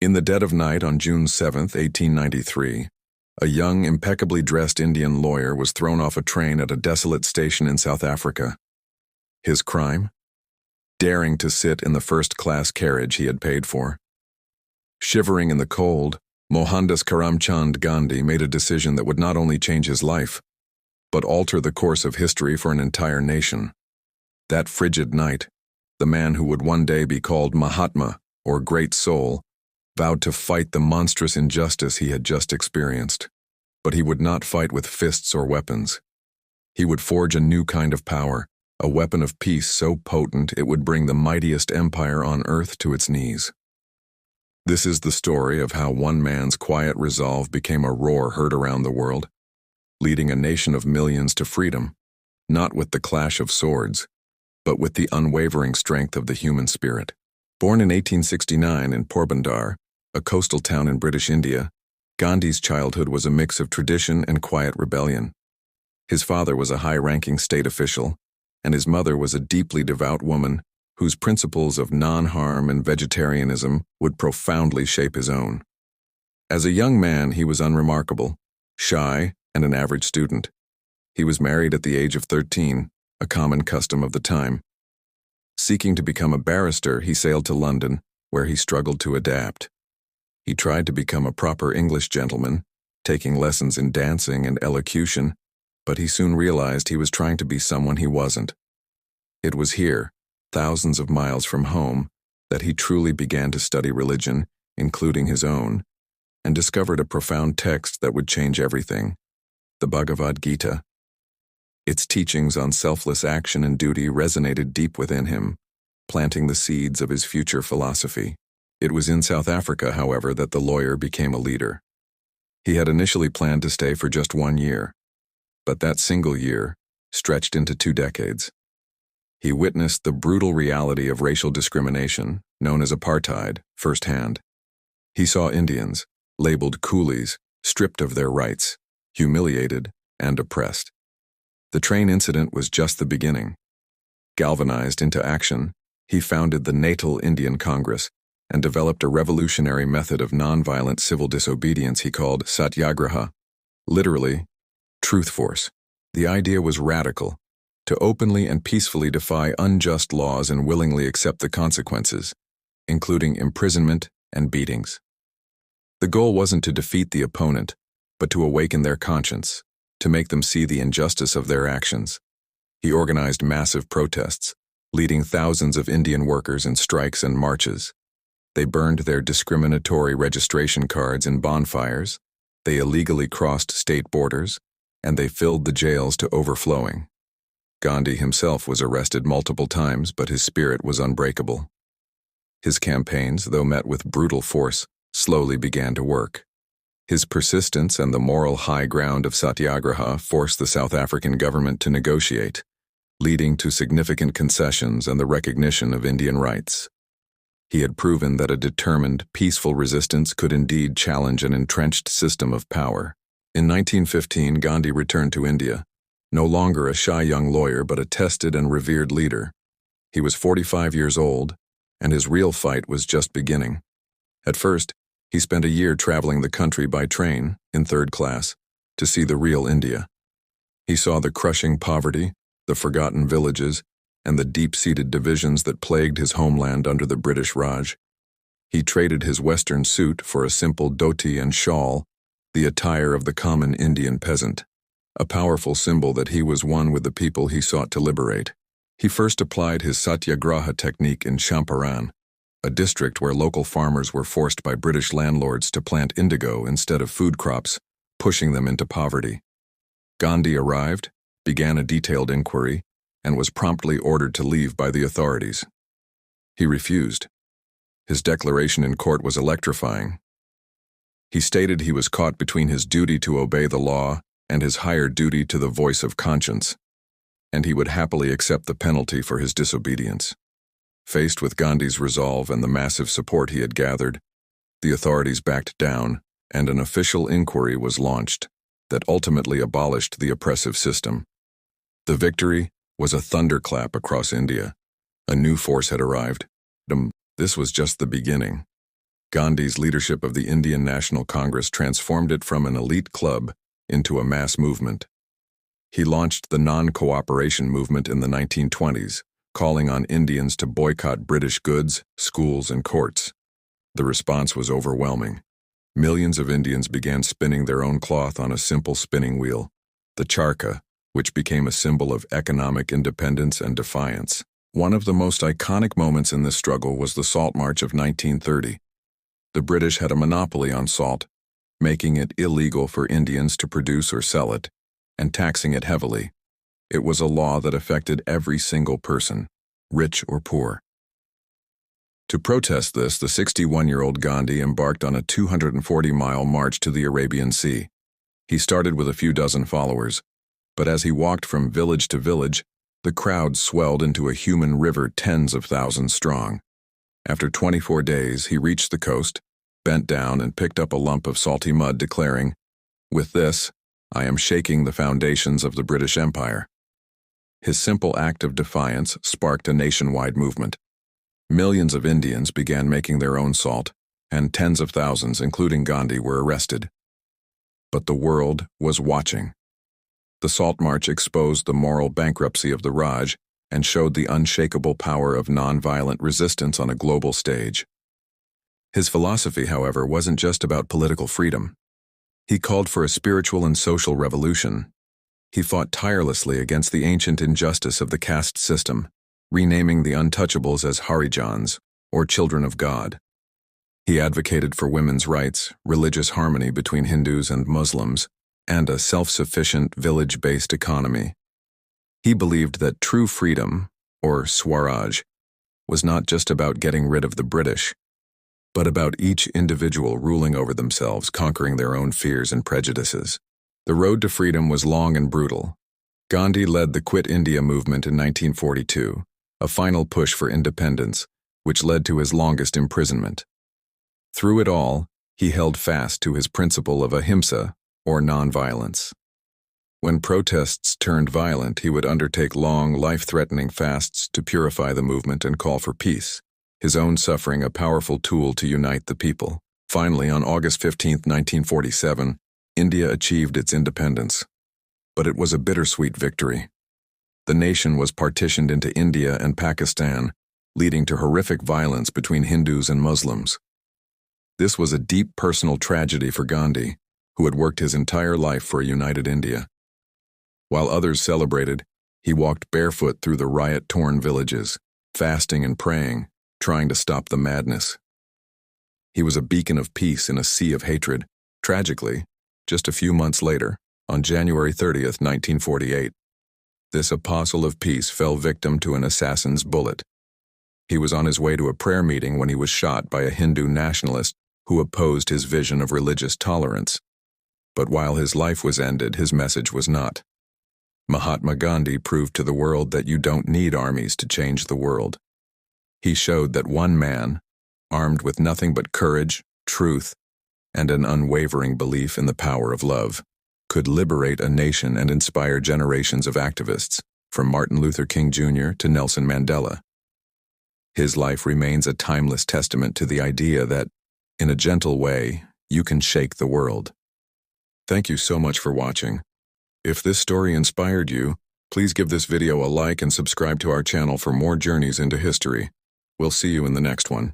In the dead of night on June 7, 1893, a young, impeccably dressed Indian lawyer was thrown off a train at a desolate station in South Africa. His crime? Daring to sit in the first-class carriage he had paid for. Shivering in the cold, Mohandas Karamchand Gandhi made a decision that would not only change his life, but alter the course of history for an entire nation. That frigid night, the man who would one day be called Mahatma, or Great Soul, vowed to fight the monstrous injustice he had just experienced. But he would not fight with fists or weapons. He would forge a new kind of power, a weapon of peace so potent it would bring the mightiest empire on earth to its knees. This is the story of how one man's quiet resolve became a roar heard around the world, leading a nation of millions to freedom, not with the clash of swords, but with the unwavering strength of the human spirit. Born in 1869 in Porbandar, a coastal town in British India, Gandhi's childhood was a mix of tradition and quiet rebellion. His father was a high-ranking state official, and his mother was a deeply devout woman whose principles of non-harm and vegetarianism would profoundly shape his own. As a young man, he was unremarkable, shy, and an average student. He was married at the age of 13, a common custom of the time. Seeking to become a barrister, he sailed to London, where he struggled to adapt. He tried to become a proper English gentleman, taking lessons in dancing and elocution, but he soon realized he was trying to be someone he wasn't. It was here, thousands of miles from home, that he truly began to study religion, including his own, and discovered a profound text that would change everything: the Bhagavad Gita. Its teachings on selfless action and duty resonated deep within him, planting the seeds of his future philosophy. It was in South Africa, however, that the lawyer became a leader. He had initially planned to stay for just 1 year, but that single year stretched into 2 decades. He witnessed the brutal reality of racial discrimination, known as apartheid, firsthand. He saw Indians, labeled coolies, stripped of their rights, humiliated, and oppressed. The train incident was just the beginning. Galvanized into action, he founded the Natal Indian Congress and developed a revolutionary method of nonviolent civil disobedience he called satyagraha, literally, truth force. The idea was radical: to openly and peacefully defy unjust laws and willingly accept the consequences, including imprisonment and beatings. The goal wasn't to defeat the opponent, but to awaken their conscience, to make them see the injustice of their actions. He organized massive protests, leading thousands of Indian workers in strikes and marches. They burned their discriminatory registration cards in bonfires, they illegally crossed state borders, and they filled the jails to overflowing. Gandhi himself was arrested multiple times, but his spirit was unbreakable. His campaigns, though met with brutal force, slowly began to work. His persistence and the moral high ground of satyagraha forced the South African government to negotiate, leading to significant concessions and the recognition of Indian rights. He had proven that a determined, peaceful resistance could indeed challenge an entrenched system of power. In 1915, Gandhi returned to India, no longer a shy young lawyer but a tested and revered leader. He was 45 years old, and his real fight was just beginning. At first, he spent a year traveling the country by train, in 3rd class, to see the real India. He saw the crushing poverty, the forgotten villages, and the deep-seated divisions that plagued his homeland under the British Raj. He traded his Western suit for a simple dhoti and shawl, the attire of the common Indian peasant, a powerful symbol that he was one with the people he sought to liberate. He first applied his satyagraha technique in Champaran, a district where local farmers were forced by British landlords to plant indigo instead of food crops, pushing them into poverty. Gandhi arrived, began a detailed inquiry, and was promptly ordered to leave by the authorities. He refused. His declaration in court was electrifying. He stated he was caught between his duty to obey the law and his higher duty to the voice of conscience, and he would happily accept the penalty for his disobedience. Faced with Gandhi's resolve and the massive support he had gathered, the authorities backed down, and an official inquiry was launched that ultimately abolished the oppressive system. The victory was a thunderclap across India. A new force had arrived. This was just the beginning. Gandhi's leadership of the Indian National Congress transformed it from an elite club into a mass movement. He launched the non-cooperation movement in the 1920s, calling on Indians to boycott British goods, schools, and courts. The response was overwhelming. Millions of Indians began spinning their own cloth on a simple spinning wheel, the charkha, which became a symbol of economic independence and defiance. One of the most iconic moments in this struggle was the Salt March of 1930. The British had a monopoly on salt, making it illegal for Indians to produce or sell it, and taxing it heavily. It was a law that affected every single person, rich or poor. To protest this, the 61-year-old Gandhi embarked on a 240-mile march to the Arabian Sea. He started with a few dozen followers, but as he walked from village to village, the crowd swelled into a human river tens of thousands strong. After 24 days, he reached the coast, bent down and picked up a lump of salty mud, declaring, "With this, I am shaking the foundations of the British Empire." His simple act of defiance sparked a nationwide movement. Millions of Indians began making their own salt, and tens of thousands, including Gandhi, were arrested. But the world was watching. The Salt March exposed the moral bankruptcy of the Raj and showed the unshakable power of nonviolent resistance on a global stage. His philosophy, however, wasn't just about political freedom. He called for a spiritual and social revolution. He fought tirelessly against the ancient injustice of the caste system, renaming the untouchables as Harijans, or Children of God. He advocated for women's rights, religious harmony between Hindus and Muslims, and a self-sufficient village-based economy. He believed that true freedom, or Swaraj, was not just about getting rid of the British, but about each individual ruling over themselves, conquering their own fears and prejudices. The road to freedom was long and brutal. Gandhi led the Quit India movement in 1942, a final push for independence, which led to his longest imprisonment. Through it all, he held fast to his principle of Ahimsa, or nonviolence. When protests turned violent, he would undertake long, life-threatening fasts to purify the movement and call for peace, his own suffering a powerful tool to unite the people. Finally, on August 15, 1947, India achieved its independence. But it was a bittersweet victory. The nation was partitioned into India and Pakistan, leading to horrific violence between Hindus and Muslims. This was a deep personal tragedy for Gandhi, who had worked his entire life for a united India. While others celebrated, he walked barefoot through the riot-torn villages, fasting and praying, trying to stop the madness. He was a beacon of peace in a sea of hatred. Tragically, just a few months later, on January 30th, 1948, this apostle of peace fell victim to an assassin's bullet. He was on his way to a prayer meeting when he was shot by a Hindu nationalist who opposed his vision of religious tolerance. But while his life was ended, his message was not. Mahatma Gandhi proved to the world that you don't need armies to change the world. He showed that one man, armed with nothing but courage, truth, and an unwavering belief in the power of love, could liberate a nation and inspire generations of activists, from Martin Luther King Jr. to Nelson Mandela. His life remains a timeless testament to the idea that, in a gentle way, you can shake the world. Thank you so much for watching. If this story inspired you, please give this video a like and subscribe to our channel for more journeys into history. We'll see you in the next one.